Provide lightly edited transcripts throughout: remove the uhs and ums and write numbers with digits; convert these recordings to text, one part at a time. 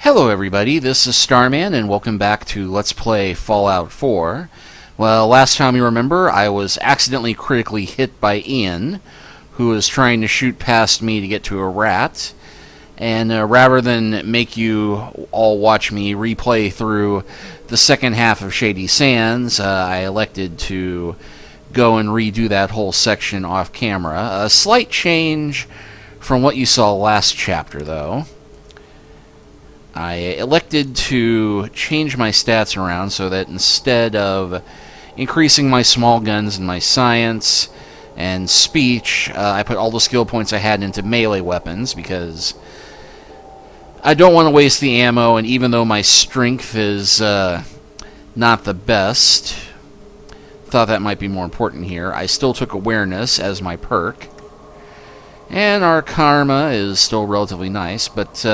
Hello everybody, this is Starman and welcome back to Let's Play Fallout 4. Well, last time you remember, I was accidentally critically hit by Ian, who was trying to shoot past me to get to a rat. And rather than make you all watch me replay through the second half of Shady Sands, I elected to go and redo that whole section off camera. A slight change from what you saw last chapter, though. I elected to change my stats around so that instead of increasing my small guns and my science and speech, I put all the skill points I had into melee weapons because I don't want to waste the ammo, and even though my strength is not the best, thought that might be more important here. I still took awareness as my perk, and our karma is still relatively nice, but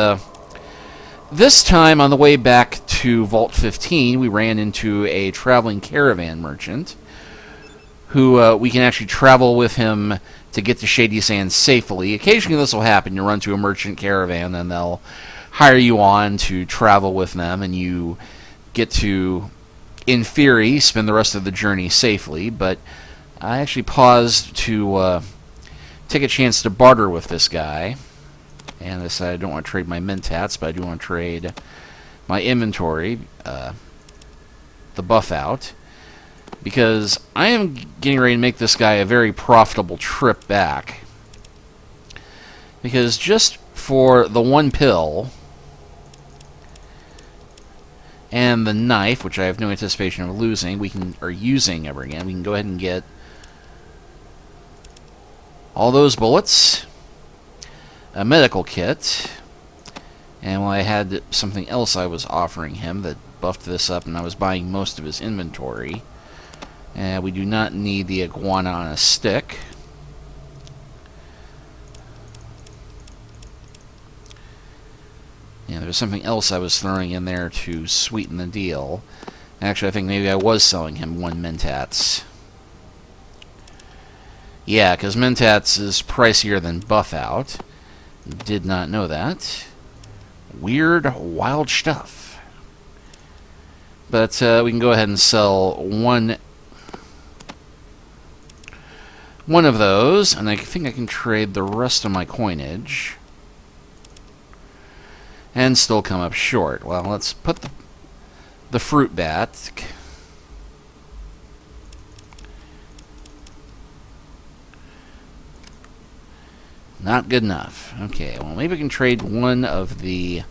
this time, on the way back to Vault 15, we ran into a traveling caravan merchant who we can actually travel with him to get to Shady Sands safely. Occasionally this will happen. You run to a merchant caravan, and they'll hire you on to travel with them, and you get to, in theory, spend the rest of the journey safely. But I actually paused to take a chance to barter with this guy. And I decided I don't want to trade my mentats, but I do want to trade my inventory, the buff out, because I am getting ready to make this guy a very profitable trip back. Because just for the one pill and the knife, which I have no anticipation of losing, or using ever again, we can go ahead and get all those bullets, a medical kit, and well, I had something else I was offering him that buffed this up, and I was buying most of his inventory. And we do not need the iguana on a stick. Yeah, there was something else I was throwing in there to sweeten the deal. Actually, I think maybe I was selling him one mentats. Yeah, because mentats is pricier than buff out. Did not know that. Weird, wild stuff. But we can go ahead and sell one of those, and I think I can trade the rest of my coinage and still come up short. Well, let's put the fruit bat. Not good enough. Okay, well, maybe we can trade one of the...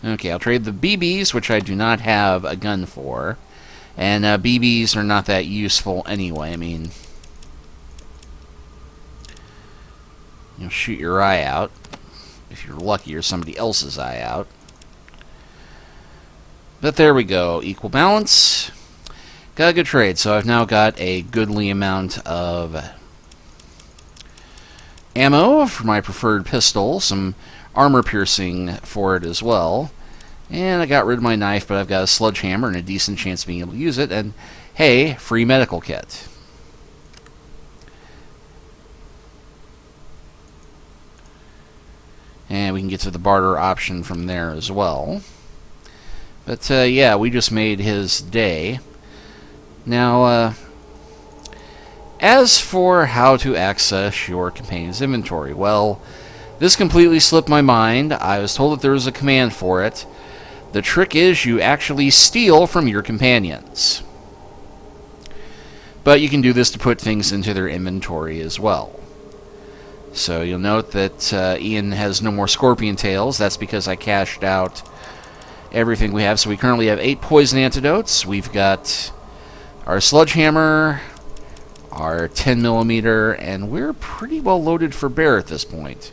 Okay, I'll trade the BBs, which I do not have a gun for. And BBs are not that useful anyway. I mean, you'll shoot your eye out. If you're lucky, or somebody else's eye out. But there we go. Equal balance. Got a good trade. So I've now got a goodly amount of ammo for my preferred pistol, some armor piercing for it as well, and I got rid of my knife, but I've got a sledgehammer and a decent chance of being able to use it, and hey, free medical kit. And we can get to the barter option from there as well. But yeah, we just made his day. Now, as for how to access your companion's inventory, well, this completely slipped my mind. I was told that there was a command for it. The trick is you actually steal from your companions. But you can do this to put things into their inventory as well. So you'll note that Ian has no more scorpion tails. That's because I cashed out everything we have. So we currently have 8 poison antidotes. We've got our sledgehammer, our 10mm, and we're pretty well loaded for bear at this point.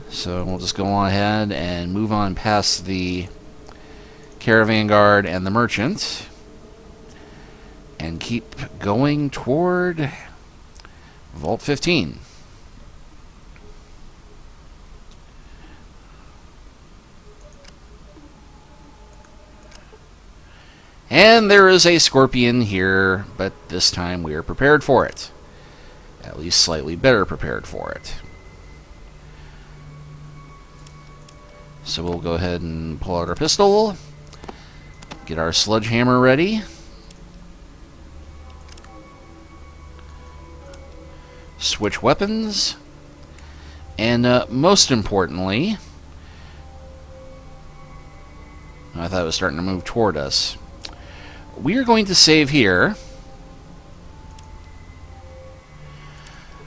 So we'll just go on ahead and move on past the caravan guard and the merchant and keep going toward Vault 15. And there is a scorpion here, but this time we are prepared for it. At least slightly better prepared for it. So we'll go ahead and pull out our pistol, get our sledgehammer ready, switch weapons, and most importantly, I thought it was starting to move toward us. We are going to save here,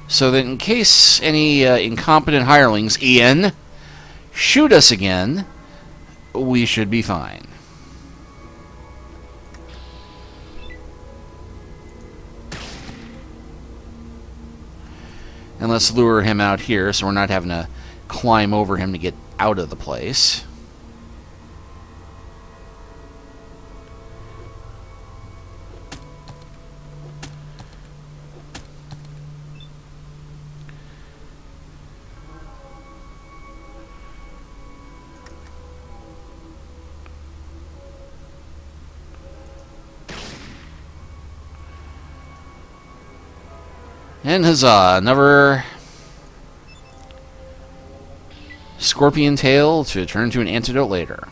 so that in case any incompetent hirelings, Ian, shoot us again, we should be fine. And let's lure him out here so we're not having to climb over him to get out of the place. And huzzah, another scorpion tail to turn to an antidote later.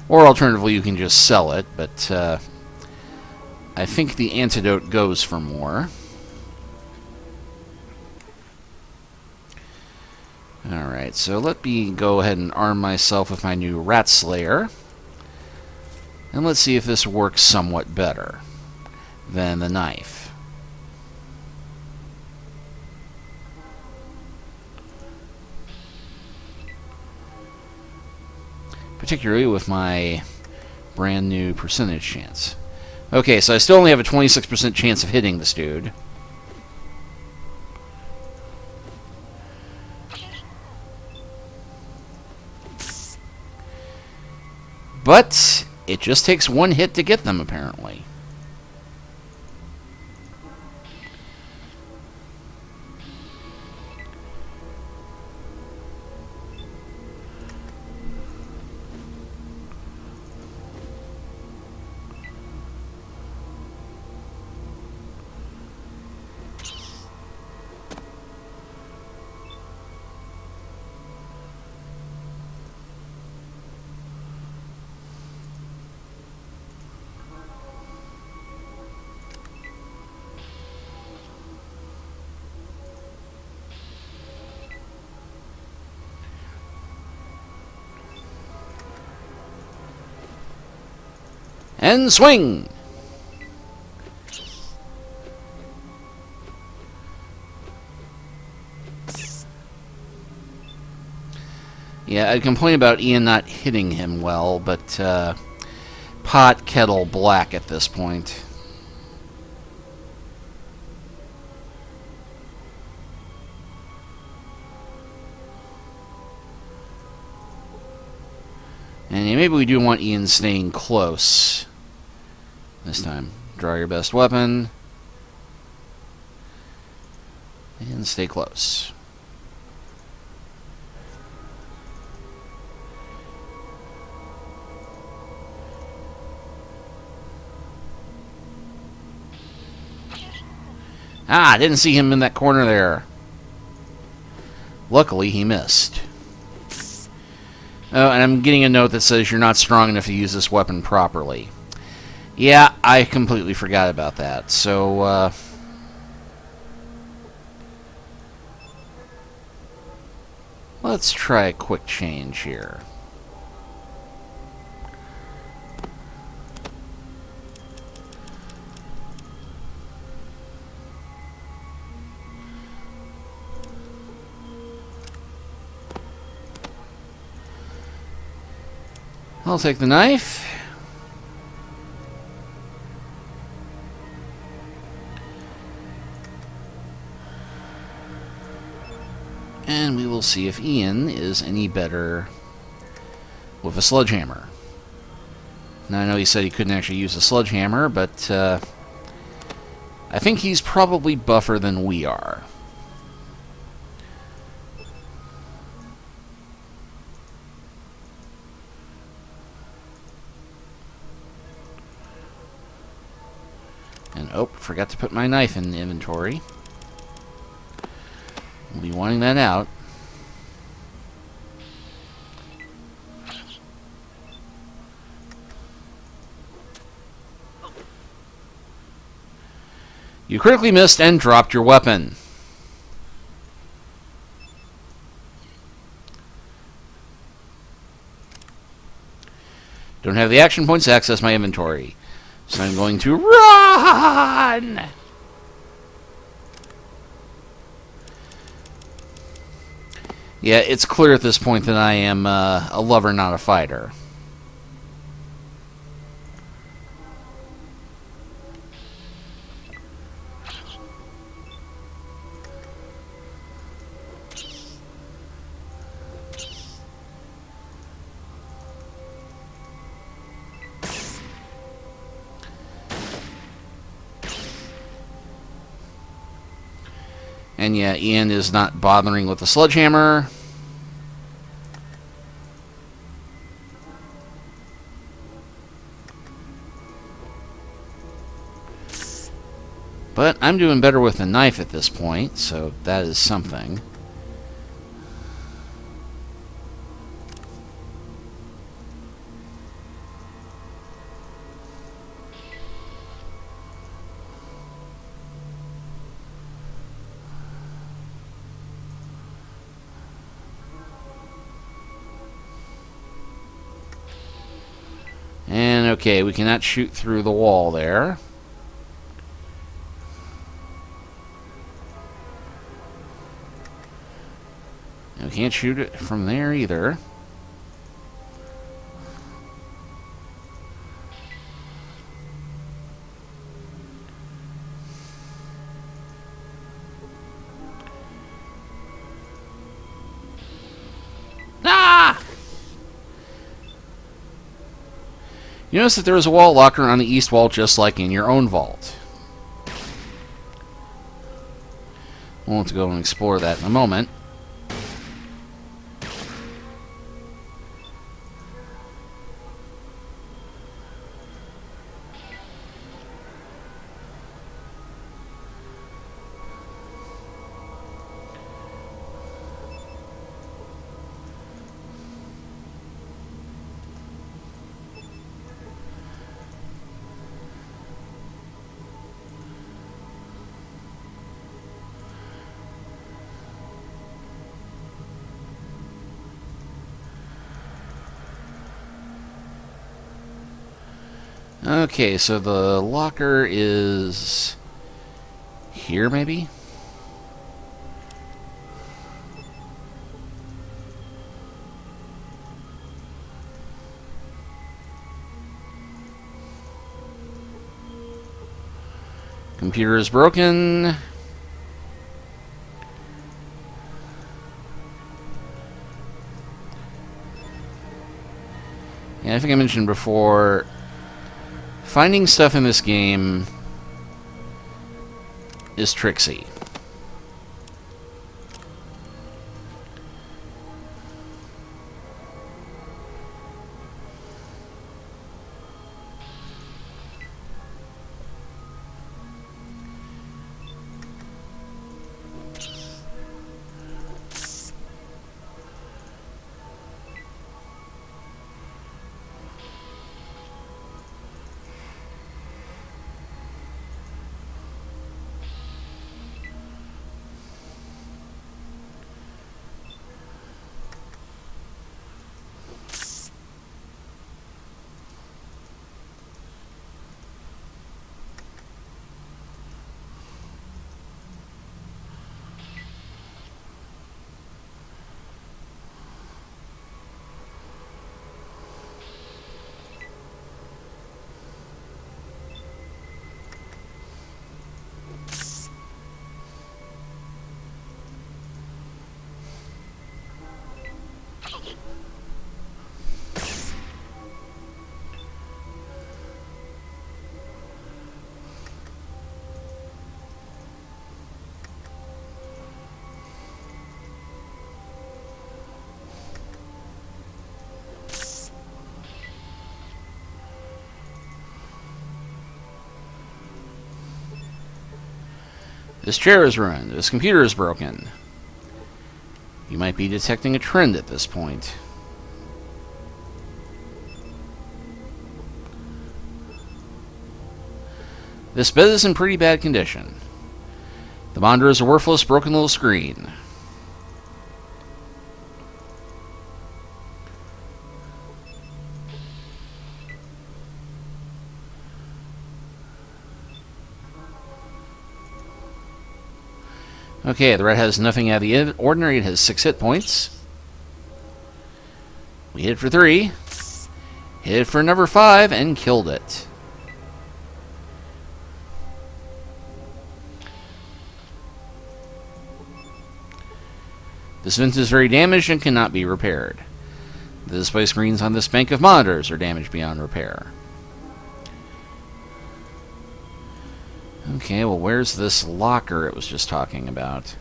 Or alternatively, you can just sell it, but I think the antidote goes for more. Alright, so let me go ahead and arm myself with my new Rat Slayer. And let's see if this works somewhat better than the knife. Particularly with my brand new percentage chance. Okay, so I still only have a 26% chance of hitting this dude. But it just takes one hit to get them, apparently. And swing! Yeah, I'd complain about Ian not hitting him well, but pot, kettle, black at this point. And maybe we do want Ian staying close this time. Draw your best weapon. And stay close. Ah, I didn't see him in that corner there. Luckily, he missed. Oh, and I'm getting a note that says you're not strong enough to use this weapon properly. Yeah, I completely forgot about that. So, let's try a quick change here. I'll take the knife. And we will see if Ian is any better with a sledgehammer. Now, I know he said he couldn't actually use a sledgehammer, but I think he's probably buffer than we are. And, oh, forgot to put my knife in the inventory. We'll be wanting that out. You critically missed and dropped your weapon. Don't have the action points to access my inventory, so I'm going to run! Yeah, it's clear at this point that I am a lover, not a fighter. And yeah, Ian is not bothering with the sledgehammer. But I'm doing better with a knife at this point, so that is something. And okay, we cannot shoot through the wall there. We can't shoot it from there either. Ah! You notice that there is a wall locker on the east wall just like in your own vault. We'll have to go and explore that in a moment. Okay, so the locker is here, maybe? Computer is broken. Yeah, I think I mentioned before, finding stuff in this game is tricksy. This chair is ruined. This computer is broken. You might be detecting a trend at this point. This bed is in pretty bad condition. The monitor is a worthless, broken little screen. Okay, the rat has nothing out of the ordinary. It has 6 hit points. We hit it for 3. Hit it for number 5 and killed it. This vent is very damaged and cannot be repaired. The display screens on this bank of monitors are damaged beyond repair. Okay, well, where's this locker it was just talking about?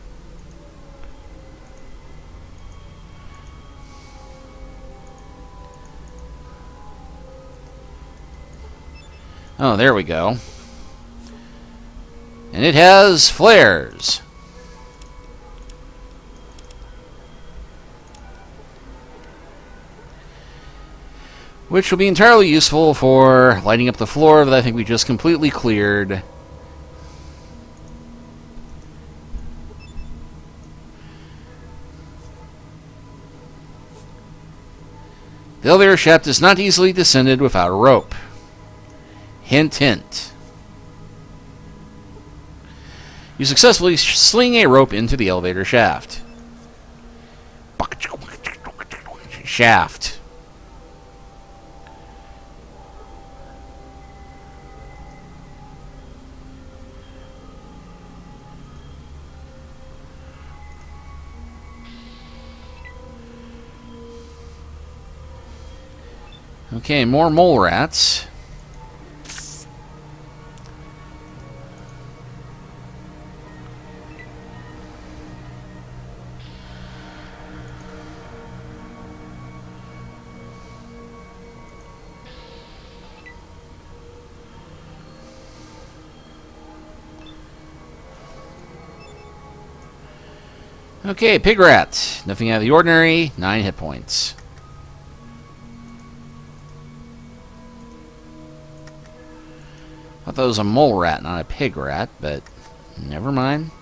Oh, there we go. And it has flares. Which will be entirely useful for lighting up the floor that I think we just completely cleared. The elevator shaft is not easily descended without a rope. Hint, hint. You successfully sling a rope into the elevator shaft. Shaft. Okay, more mole rats. Okay, pig rat. Nothing out of the ordinary. 9 hit points. I thought that was a mole rat, not a pig rat, but never mind.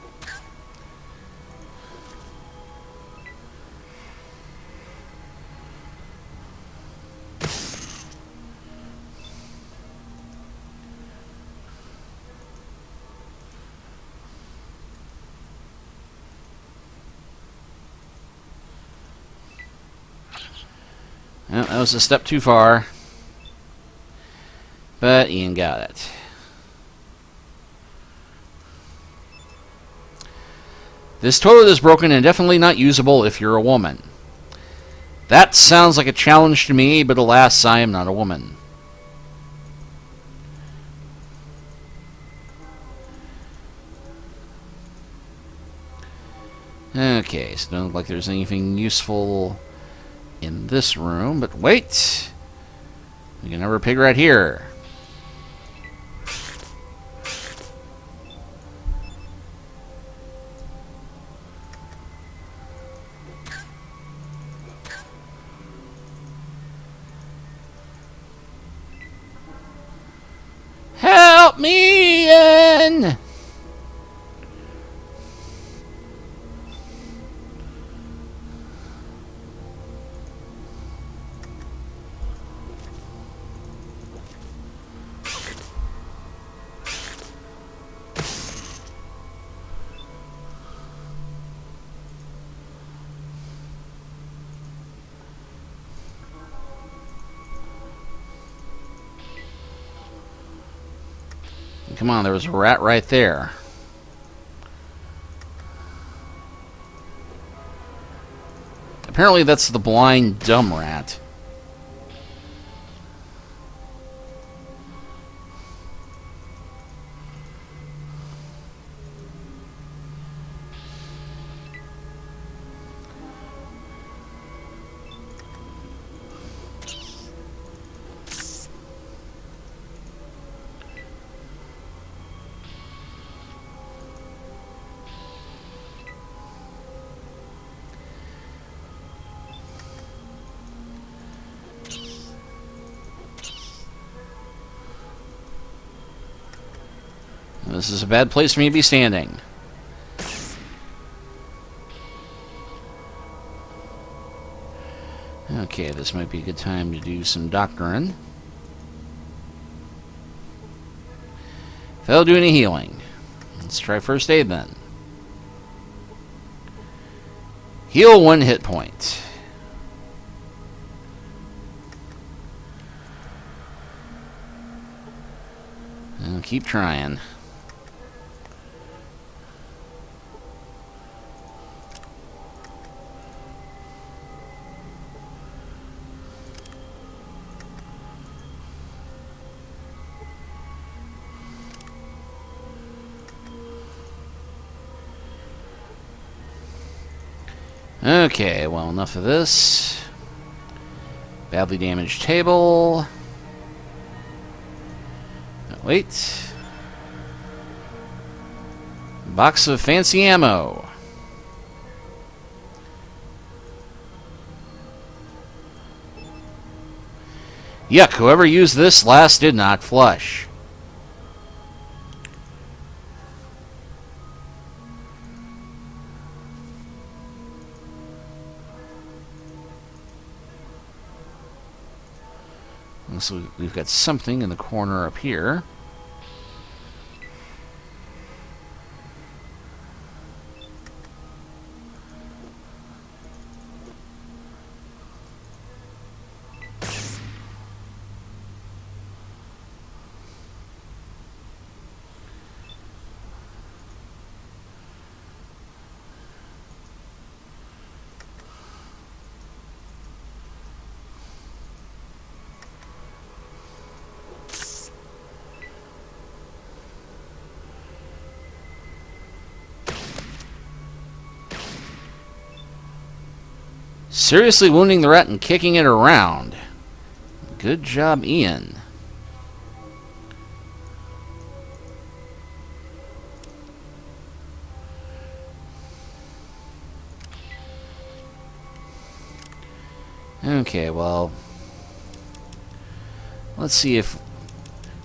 Well, that was a step too far. But Ian got it. This toilet is broken and definitely not usable if you're a woman. That sounds like a challenge to me, but alas, I am not a woman. Okay, so don't look like there's anything useful in this room, but wait! We can have a pig right here. Help me, Ian! Come on, there was a rat right there. Apparently that's the blind, dumb rat. This is a bad place for me to be standing. Okay, this might be a good time to do some doctoring. Failed to do any healing. Let's try first aid then. Heal 1 hit point. And keep trying. Okay, well, enough of this. Badly damaged table. Wait. Box of fancy ammo. Yuck, whoever used this last did not flush. So we've got something in the corner up here. Seriously wounding the rat and kicking it around. Good job, Ian. Okay, well, let's see if we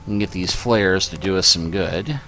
can get these flares to do us some good.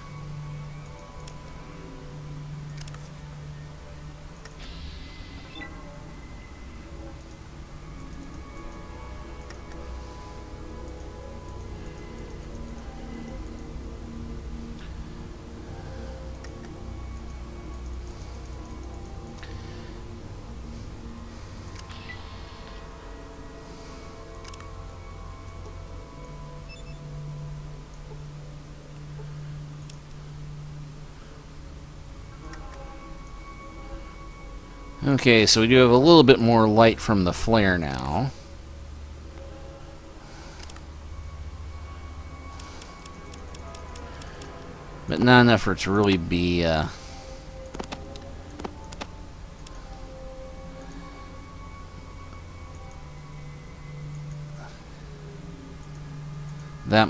Okay, so we do have a little bit more light from the flare now. But not enough for it to really be that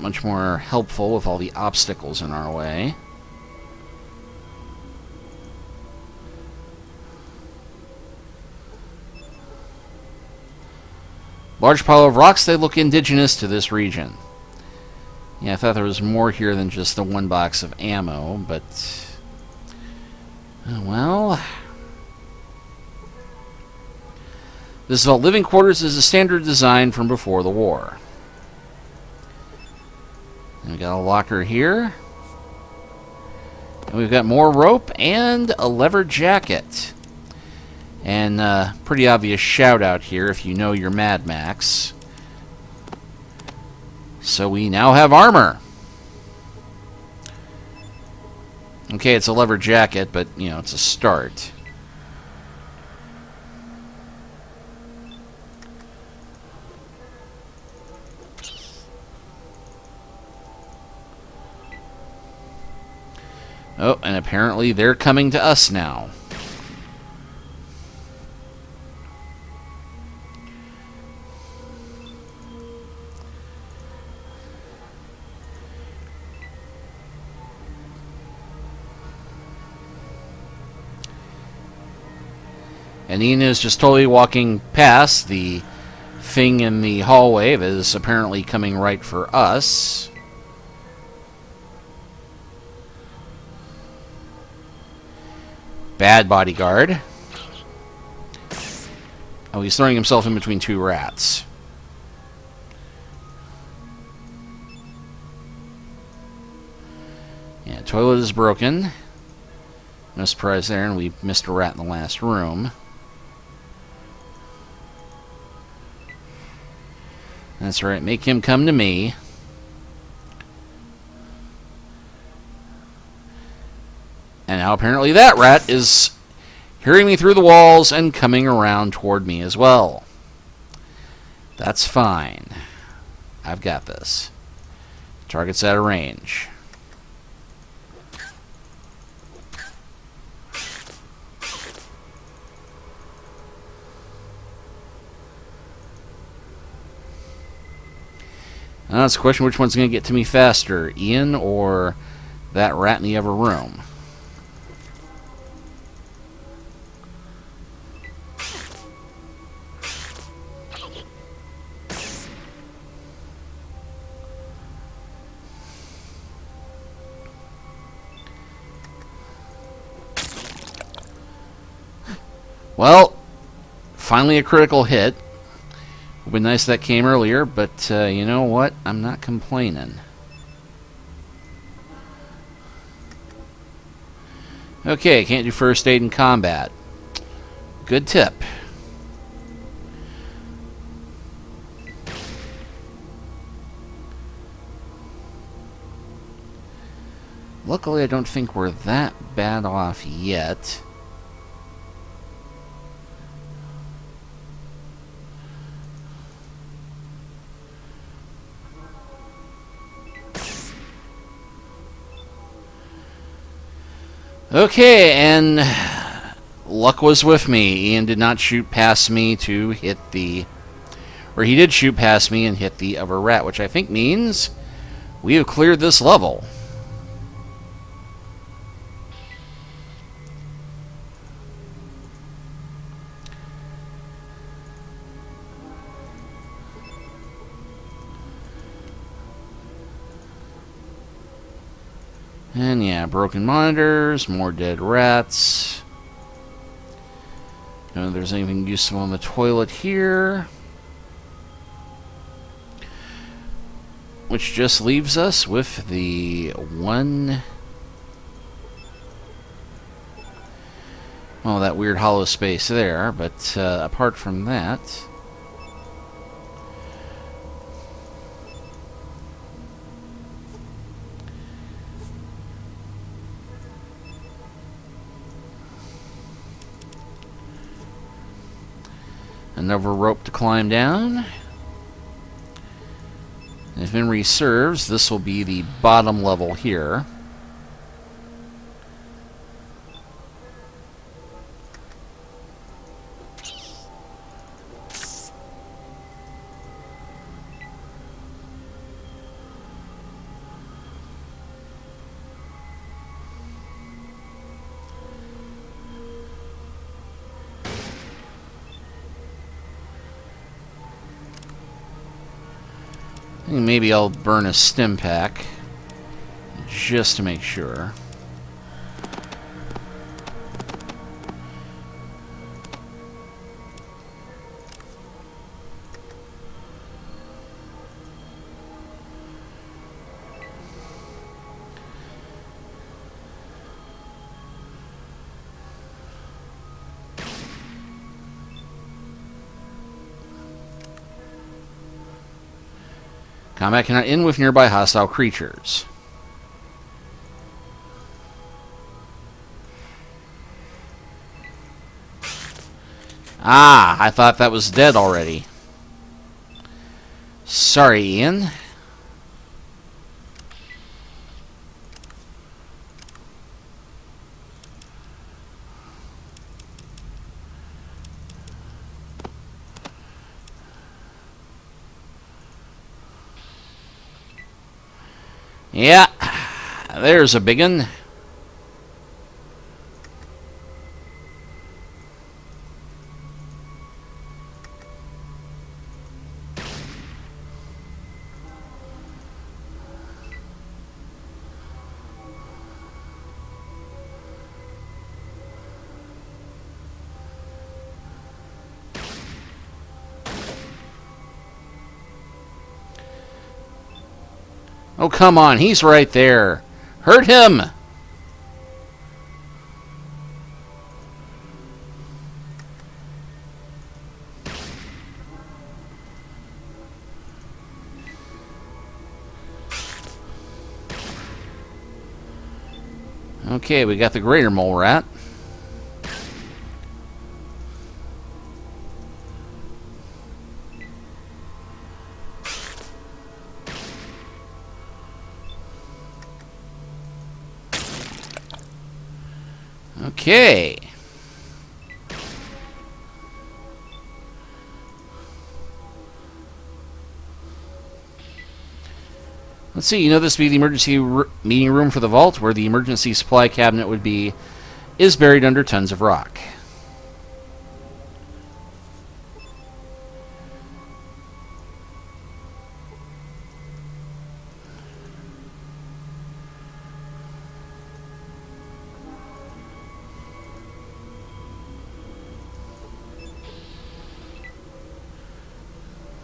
much more helpful with all the obstacles in our way. Large pile of rocks, they look indigenous to this region. Yeah, I thought there was more here than just the one box of ammo, but... well... This vault living quarters is a standard design from before the war. And we got a locker here. And we've got more rope and a leather jacket. And pretty obvious shout out here if you know your Mad Max. So we now have armor. Okay, it's a leather jacket, but you know, it's a start. Oh, and apparently they're coming to us now. And Ian is just totally walking past the thing in the hallway that is apparently coming right for us. Bad bodyguard. Oh, he's throwing himself in between two rats. Yeah, toilet is broken. No surprise there, and we missed a rat in the last room. That's right, make him come to me. And now apparently that rat is hearing me through the walls and coming around toward me as well. That's fine. I've got this. Target's out of range. Now it's a question which one's going to get to me faster, Ian or that rat in the other room. Well, finally a critical hit. Would be nice if that came earlier, but you know what? I'm not complaining. Okay, can't do first aid in combat. Good tip. Luckily, I don't think we're that bad off yet. Okay, and luck was with me. Ian did not shoot past me to hit the... Or he did shoot past me and hit the other rat, which I think means we have cleared this level. And yeah, broken monitors, more dead rats. Don't know if there's anything useful in the toilet here. Which just leaves us with the one... Well, that weird hollow space there, but apart from that... Another rope to climb down. And if memory serves, this will be the bottom level here. I think maybe I'll burn a stim pack just to make sure. Combat cannot end with nearby hostile creatures. Ah, I thought that was dead already. Sorry, Ian. Yeah, there's a big one. Oh, come on. He's right there. Hurt him! Okay, we got the greater mole rat. Okay. Let's see, you know this would be the emergency meeting room for the vault, where the emergency supply cabinet would be, is buried under tons of rock.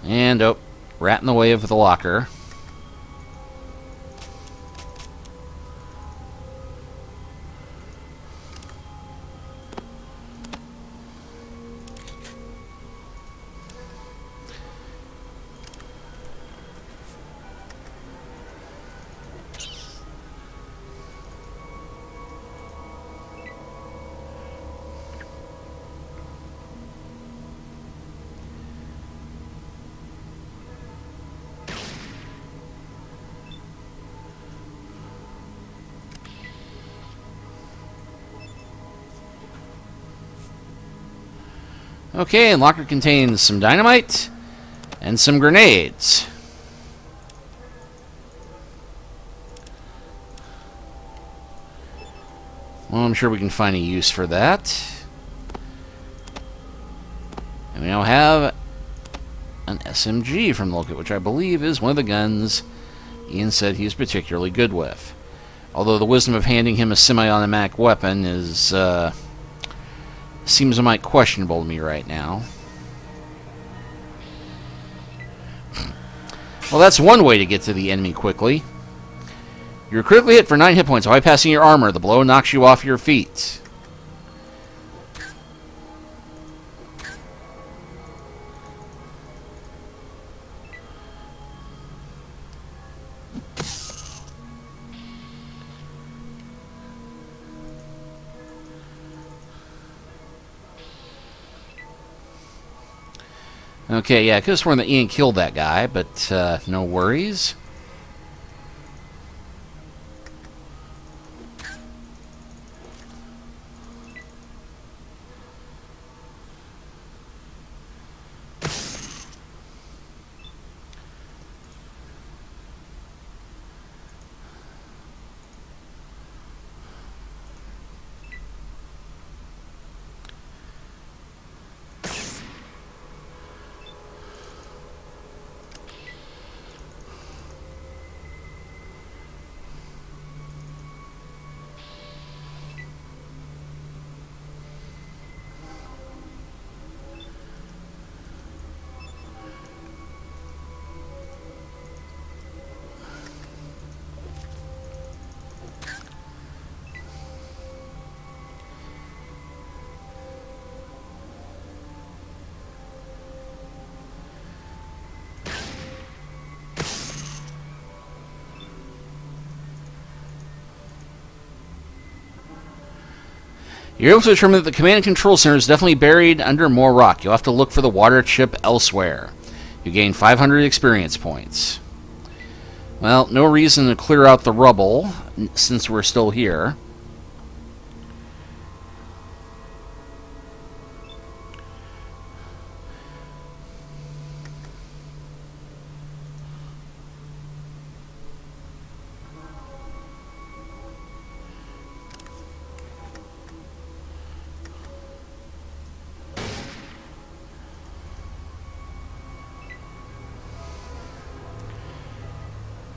And, oh, rat in the way of the locker. Okay, and locker contains some dynamite and some grenades. Well, I'm sure we can find a use for that. And we now have an SMG from Loket, which I believe is one of the guns Ian said he's particularly good with. Although the wisdom of handing him a semi-automatic weapon is, seems a mite questionable to me right now. Well, that's one way to get to the enemy quickly. You're critically hit for 9 hit points, bypassing your armor. The blow knocks you off your feet. Okay, yeah, I could have sworn that Ian killed that guy, but no worries. You're able to determine that the command and control center is definitely buried under more rock. You'll have to look for the water chip elsewhere. You gain 500 experience points. Well, no reason to clear out the rubble since we're still here.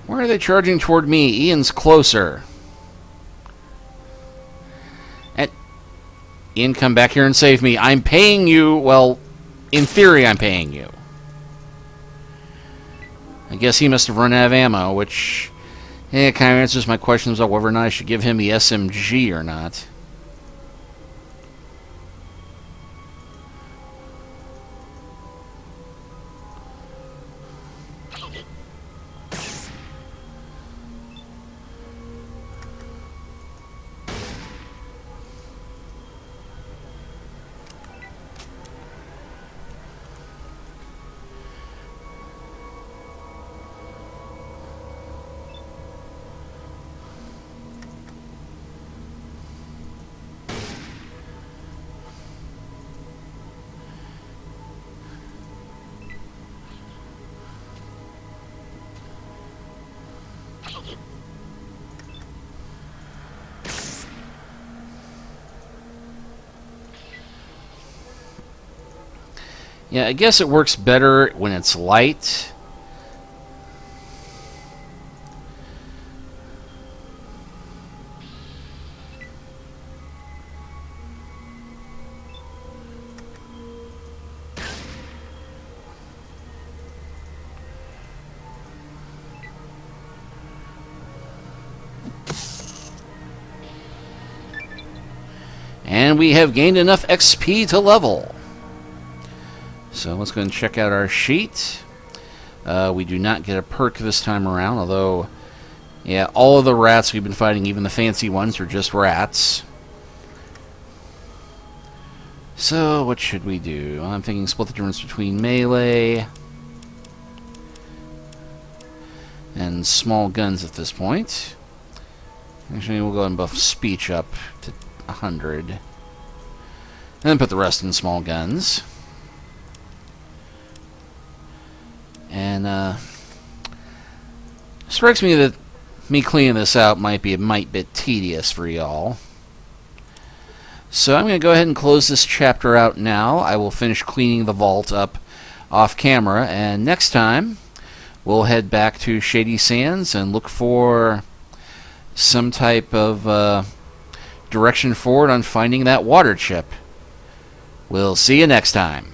Where are they charging toward me? Ian's closer. Ian, come back here and save me. I'm paying you. Well, in theory, I'm paying you. I guess he must have run out of ammo, which Yeah, it kind of answers my questions about whether or not I should give him the SMG or not. Yeah, I guess it works better when it's light. And we have gained enough XP to level. So let's go and check out our sheet. We do not get a perk this time around, although, yeah, all of the rats we've been fighting, even the fancy ones, are just rats. So what should we do? I'm thinking split the difference between melee and small guns at this point. Actually, we'll go ahead and buff speech up to 100. And then put the rest in small guns. And strikes me that me cleaning this out might be a mite bit tedious for y'all. So I'm going to go ahead and close this chapter out now. I will finish cleaning the vault up off camera, and next time we'll head back to Shady Sands and look for some type of direction forward on finding that water chip. We'll see you next time.